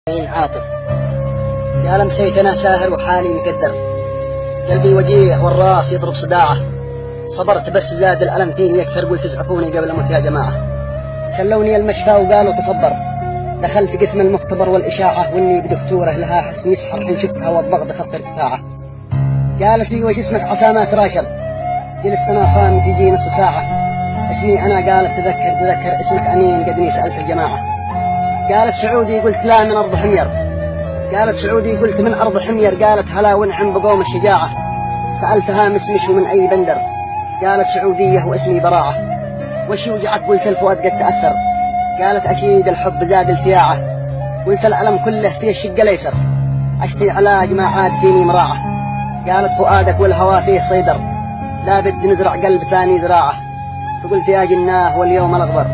عاطف. يا لمسيت أنا ساهر وحالي مقدر، قلبي وجيه والراس يضرب صداعه، صبرت بس زاد الألم فيني يكثر، قلت اسعفوني قبل أموت يا جماعة. خلوني المشفى وقالوا تصبر، دخلت قسم المختبر والإشاعة، وإني بدكتورة لها حسن يسحر حنشفها والضغط خف ارتفاعه. قالت لي وش اسمك؟ عسى ما تراشر. جلست أنا صامت يجي نص ساعة. اسمي أنا. قالت تذكر اسمك أمين، قدني سألت الجماعة. قالت سعودي، قلت لا من أرض حمير. قالت سعودي، قلت من أرض حمير. قالت هلا ونعم بقوم الشجاعة. سألتها مسمش ومن أي بندر؟ قالت سعودية واسمي براعة. وش يوجعك؟ قلت الفؤاد قد تأثر. قالت أكيد الحب زاد التياعه. قلت الألم كله في الشق الأيسر، أشتي علاج ما عاد فيني مراعة. قالت فؤادك والهوى فيه صيدر، لابد نزرع قلب ثاني زراعة. فقلت يا جناه واليوم الأغبر،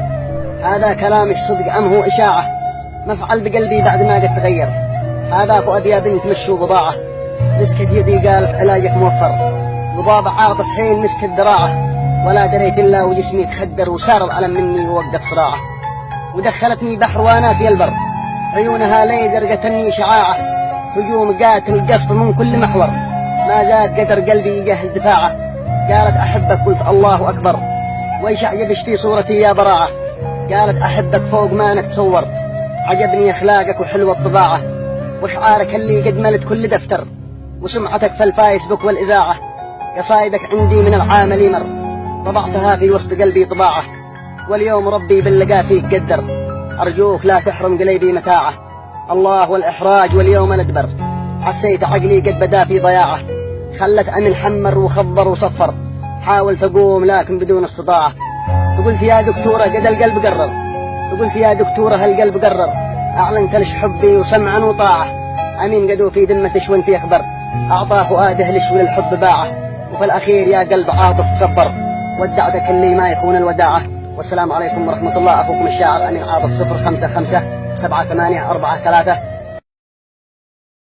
هذا كلامش صدق أم هو إشاعة؟ مفعل بقلبي بعد ما قد تغير، هذا فؤاد يا بنت مشوا بضاعة. مسكت يدي قالت علاجك موفر، وضاب عاطف حين مسكت ذراعه، ولا دريت إلا وجسمي تخدر، وسار الألم مني ووقف صراعه. ودخلتني بحر وانا في البر، عيونها ليزر قتلني شعاعه، هجوم قاتل قصف من كل محور، ما زاد قدر قلبي يجهز دفاعه. قالت أحبك، قلت الله أكبر، ويش أعجبش في صورتي يا براعة. قالت أحبك فوق ما نتصور، عجبني أخلاقك وحلوة الطباعة، وشعارك اللي قد ملت كل دفتر، وسمعتك في الفايسبوك والإذاعة. قصايدك عندي من العام مر، طبعتها في وسط قلبي طباعة، واليوم ربي باللقاء فيك قدر، أرجوك لا تحرم قلبي متاعه. الله والإحراج واليوم ندبر، حسيت عقلي قد بدا في ضياعه، خلت أمن حمر وخضر وصفر، حاولت أقوم لكن بدون استطاعة. فقلت يا دكتورة قد القلب قرر، فقلت يا دكتورة هالقلب قرر، أعلنت لش حبي وسمعا وطاعة، أمين قدو في ذمتش وانت يخبر، أعطاه فؤاده لش وللحب باعه، وفي الأخير يا قلب عاطف تصبر، ودعتك اللي ما يخون الوداعة. والسلام عليكم ورحمة الله. أخوكم الشاعر أمين عاطف. 055 78 43